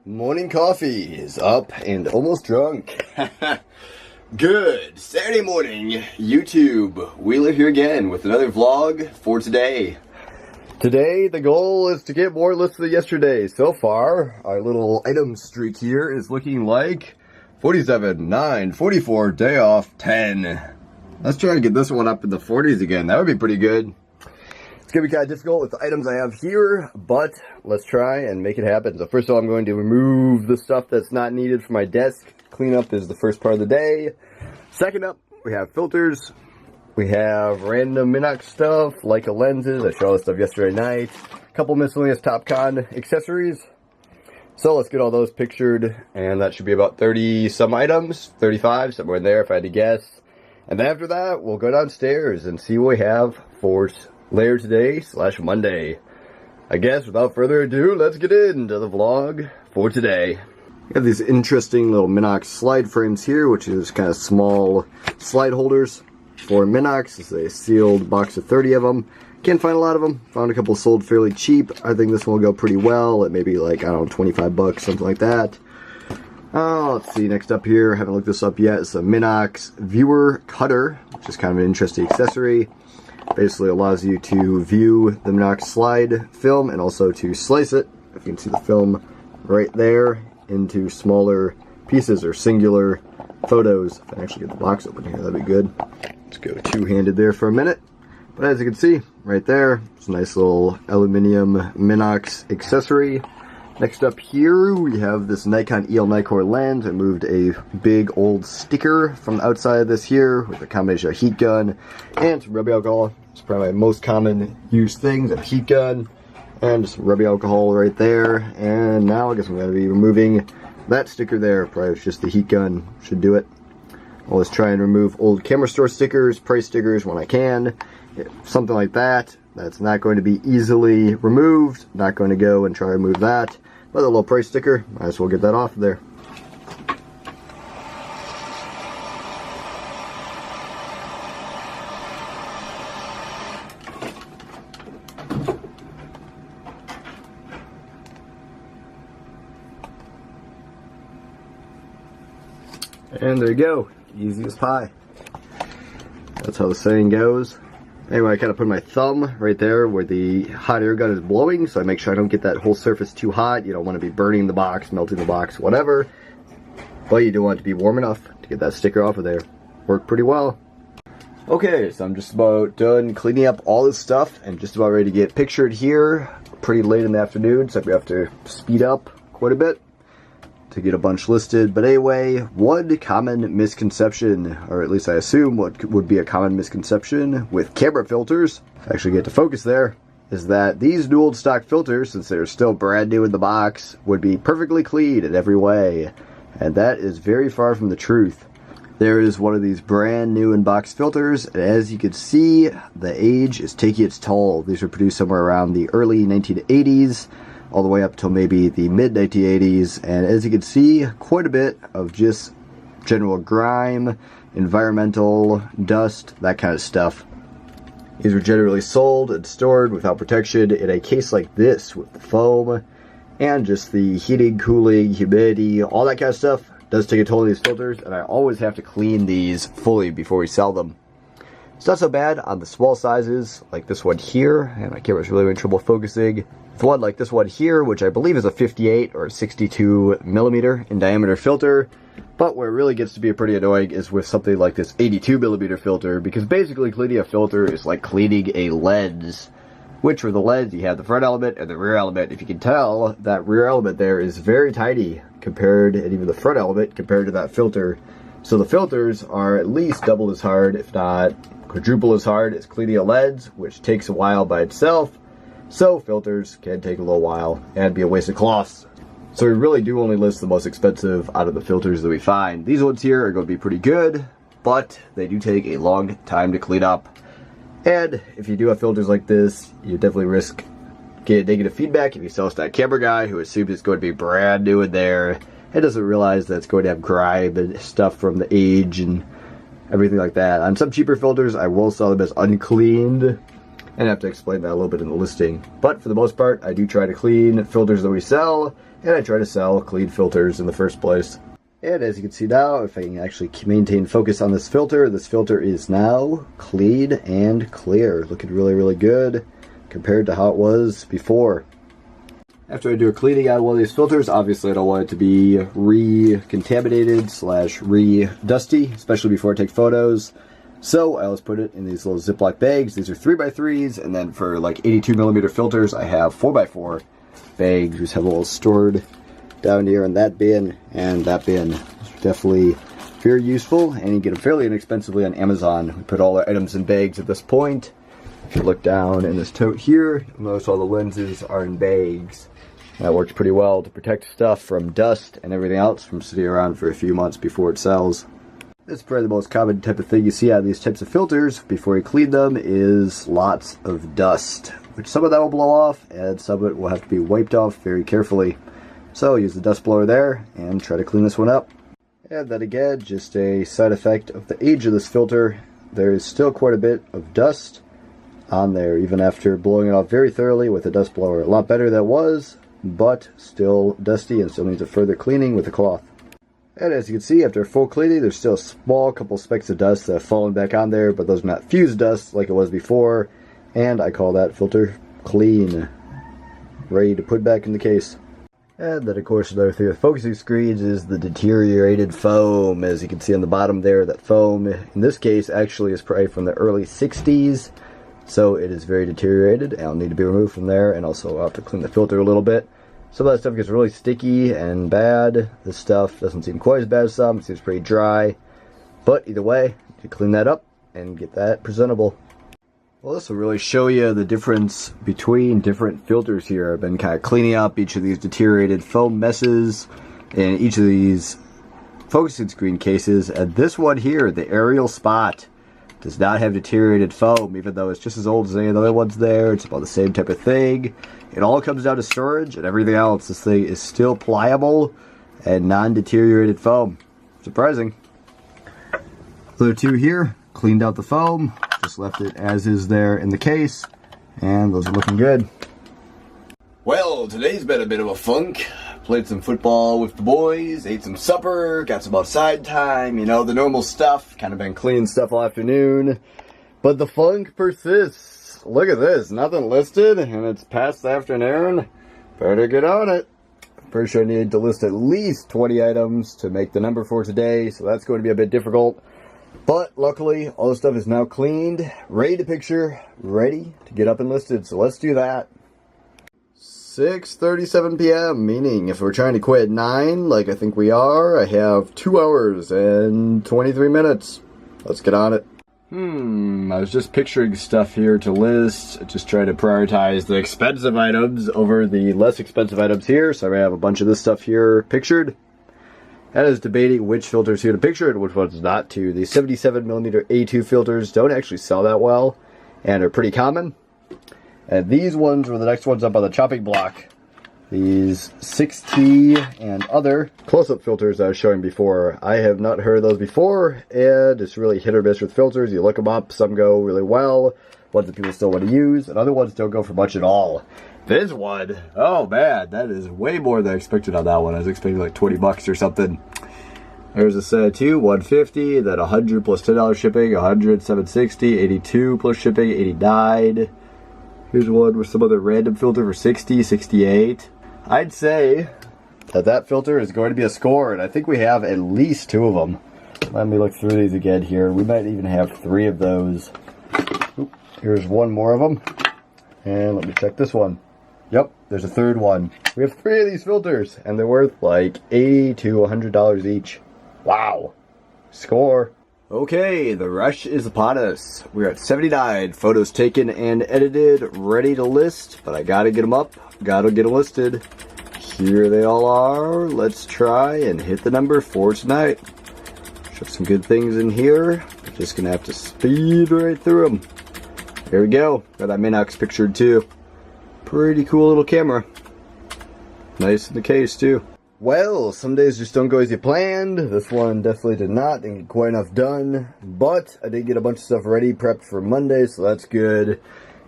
Morning coffee is up and almost drunk. Good Saturday morning, YouTube. Wheeler here again with another vlog for today. Today, the goal is to get more lists than yesterday. So far, our little item streak here is looking like 47, 9, 44, day off, 10. Let's try to get this one up in the 40s again. That would be pretty good. It's going to be kind of difficult with the items I have here, but let's try and make it happen. So first of all, I'm going to remove the stuff that's not needed for my desk. Cleanup is the first part of the day. Second up, we have filters. We have random Minox stuff, Leica lenses. I showed all this stuff yesterday night. A couple miscellaneous Topcon accessories. So let's get all those pictured, and that should be about 30 some items, 35, somewhere in there if I had to guess. And then after that, we'll go downstairs and see what we have for later today / Monday. I guess without further ado, let's get into the vlog for today. We have these interesting little Minox slide frames here, which is kind of small slide holders for Minox. It's a sealed box of 30 of them. Can't find a lot of them. Found a couple sold fairly cheap. I think this one will go pretty well at maybe like, I don't know, 25 bucks, something like that. Let's see, next up here, haven't looked this up yet. It's a Minox viewer cutter, which is kind of an interesting accessory. Basically allows you to view the Minox slide film and also to slice it, if you can see the film right there, into smaller pieces or singular photos. If I actually get the box open here, that'd be good. Let's go two-handed there for a minute. But as you can see, right there, it's a nice little aluminum Minox accessory. Next up here, we have this Nikon EL Nikkor lens. I moved a big old sticker from the outside of this here with a combination of heat gun and some rubbing alcohol. It's probably my most common used things, a heat gun and some rubbing alcohol right there. And now I guess I'm going to be removing that sticker there. Probably just the heat gun should do it. Always try and remove old camera store stickers, price stickers when I can. Something like that. That's not going to be easily removed. Not going to go and try to remove that. But a little price sticker, might as well get that off of there. And there you go, easy as pie. That's how the saying goes. Anyway, I kind of put my thumb right there where the hot air gun is blowing, so I make sure I don't get that whole surface too hot. You don't want to be burning the box, melting the box, whatever. But you do want it to be warm enough to get that sticker off of there. Worked pretty well. Okay, so I'm just about done cleaning up all this stuff and just about ready to get pictured here. Pretty late in the afternoon, so we have to speed up quite a bit to get a bunch listed. But anyway, one common misconception, or at least I assume what would be a common misconception with camera filters, if I actually get to focus there, is that these new old stock filters, since they're still brand new in the box, would be perfectly clean in every way. And that is very far from the truth. There is one of these brand new in box filters, and as you can see, the age is taking its toll. These were produced somewhere around the early 1980s. All the way up till maybe the mid-1980s, and as you can see, quite a bit of just general grime, environmental, dust, that kind of stuff. These were generally sold and stored without protection in a case like this with the foam, and just the heating, cooling, humidity, all that kind of stuff does take a toll on these filters, and I always have to clean these fully before we sell them. It's not so bad on the small sizes, like this one here, and my camera's really having trouble focusing. The one like this one here, which I believe is a 58 or 62 millimeter in diameter filter, but where it really gets to be pretty annoying is with something like this 82 millimeter filter, because basically cleaning a filter is like cleaning a lens, which with the lens you have the front element and the rear element. If you can tell, that rear element there is very tiny compared, and even the front element compared to that filter. So the filters are at least double as hard, if not quadruple as hard as cleaning a lens, which takes a while by itself. So filters can take a little while and be a waste of cloth. So we really do only list the most expensive out of the filters that we find. These ones here are going to be pretty good, but they do take a long time to clean up. And if you do have filters like this, you definitely risk getting negative feedback if you sell it to that camera guy who assumes it's going to be brand new in there and doesn't realize that it's going to have grime and stuff from the age and everything like that. On some cheaper filters, I will sell them as uncleaned, and I have to explain that a little bit in the listing. But for the most part, I do try to clean filters that we sell and I try to sell clean filters in the first place. And as you can see now, if I can actually maintain focus on this filter is now clean and clear. Looking really, really good compared to how it was before. After I do a cleaning on one of these filters, obviously I don't want it to be re-contaminated / re-dusty, especially before I take photos. So I always put it in these little Ziploc bags. These are 3x3s, and then for like 82mm filters, I have 4x4 bags. Just have a little stored down here in that bin and that bin. It's definitely very useful, and you get them fairly inexpensively on Amazon. We put all our items in bags at this point. If you look down in this tote here, you'll notice all the lenses are in bags. That works pretty well to protect stuff from dust and everything else from sitting around for a few months before it sells. This is probably the most common type of thing you see out of these types of filters before you clean them is lots of dust, which some of that will blow off and some of it will have to be wiped off very carefully. So use the dust blower there and try to clean this one up. And then again, just a side effect of the age of this filter, there is still quite a bit of dust on there even after blowing it off very thoroughly with a dust blower. A lot better than it was, but still dusty and still needs a further cleaning with a cloth. And as you can see, after full cleaning, there's still a small couple specks of dust that have fallen back on there, but those are not fused dust like it was before, and I call that filter clean, ready to put back in the case. And then of course another thing with focusing screens is the deteriorated foam. As you can see on the bottom there, that foam in this case actually is probably from the early 60s, so it is very deteriorated and will need to be removed from there, and also I'll have to clean the filter a little bit. Some of that stuff gets really sticky and bad. This stuff doesn't seem quite as bad as some. It seems pretty dry. But either way, you clean that up and get that presentable. Well, this will really show you the difference between different filters here. I've been kind of cleaning up each of these deteriorated foam messes in each of these focusing screen cases. And this one here, the Ariel Spot, does not have deteriorated foam, even though it's just as old as any of the other ones there. It's about the same type of thing. It all comes down to storage and everything else. This thing is still pliable and non-deteriorated foam. Surprising. The other two here, cleaned out the foam, just left it as is there in the case, and those are looking good. Well, today's been a bit of a funk. Played some football with the boys, ate some supper, got some outside time, you know, the normal stuff. Kind of been cleaning stuff all afternoon. But the funk persists. Look at this, nothing listed, and it's past the afternoon. Better get on it. Pretty sure I need to list at least 20 items to make the number for today, so that's going to be a bit difficult. But luckily, all the stuff is now cleaned, ready to picture, ready to get up and listed, so let's do that. 6:37 p.m., meaning if we're trying to quit at 9, like I think we are, I have 2 hours and 23 minutes. Let's get on it. I was just picturing stuff here to list, just trying to prioritize the expensive items over the less expensive items here, so I have a bunch of this stuff here pictured. And I was debating which filters here to picture and which ones not to. The 77mm A2 filters don't actually sell that well, and are pretty common. And these ones were the next ones up on the chopping block. These 6T and other close-up filters I was showing before. I have not heard of those before, and it's really hit or miss with filters. You look them up, some go really well, ones that people still want to use, and other ones don't go for much at all. This one, oh man, that is way more than I expected on that one. I was expecting like 20 bucks or something. There's a set of two, 150, then 100 plus $10 shipping, 100, 760, 82 plus shipping, 89. Here's one with some other random filter for 60, 68. I'd say that filter is going to be a score, and I think we have at least 2 of them. Let me look through these again here. We might even have 3 of those. Oop, here's one more of them. And let me check this one. Yep, there's a third one. We have 3 of these filters, and they're worth like $80 to $100 each. Wow. Score. Okay, the rush is upon us. We're at 79 photos taken and edited, ready to list, but I gotta get them up, gotta get them listed. Here they all are. Let's try and hit the number for tonight. Show some good things in here. I'm just gonna have to speed right through them. Here we go. Got that Minox pictured too. Pretty cool little camera. Nice in the case too. Well, some days just don't go as you planned. This one definitely did not. Didn't get quite enough done. But I did get a bunch of stuff ready, prepped for Monday, so that's good.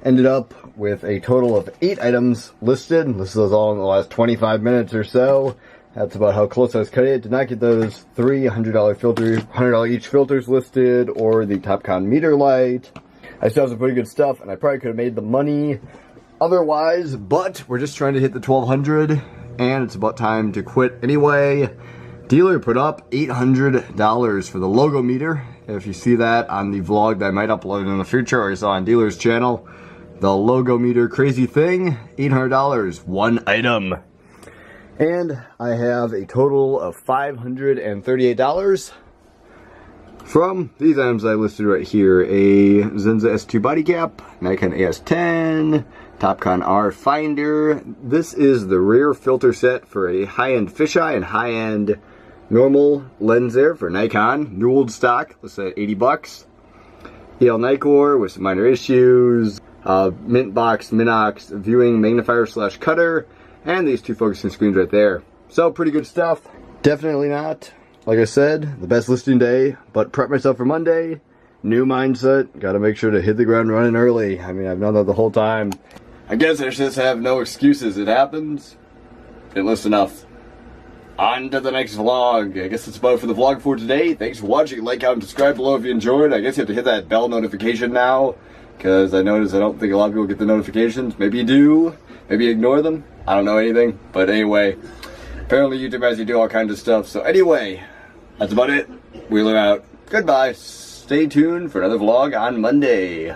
Ended up with a total of 8 items listed. This was all in the last 25 minutes or so. That's about how close I was cutting it. Did not get those three $100 filters, $100 each filters listed, or the Topcon meter light. I still have some pretty good stuff, and I probably could have made the money otherwise, but we're just trying to hit the 1200, and it's about time to quit anyway. Dealer put up $800 for the logo meter. If you see that on the vlog that I might upload in the future, or you saw on Dealer's channel, the logo meter crazy thing, $800, one item. And I have a total of $538 from these items I listed right here. A Zenza S2 body cap, Nikon AS10, Topcon R finder. This is the rear filter set for a high-end fisheye and high-end normal lens there for Nikon. New old stock, listed at 80 bucks. EL Nikkor with some minor issues. Mint box, Minox viewing magnifier slash cutter. And these two focusing screens right there. So, pretty good stuff. Definitely not, like I said, the best listing day, but prep myself for Monday. New mindset. Gotta make sure to hit the ground running early. I mean, I've known that the whole time. I guess I just have no excuses. It happens. Didn't list enough. On to the next vlog. I guess that's about it for the vlog for today. Thanks for watching. Like, comment, and subscribe below if you enjoyed. I guess you have to hit that bell notification now, because I noticed I don't think a lot of people get the notifications. Maybe you do. Maybe you ignore them. I don't know anything. But anyway, apparently YouTube has you do all kinds of stuff. So anyway, that's about it. Wheeler out. Goodbye. Stay tuned for another vlog on Monday.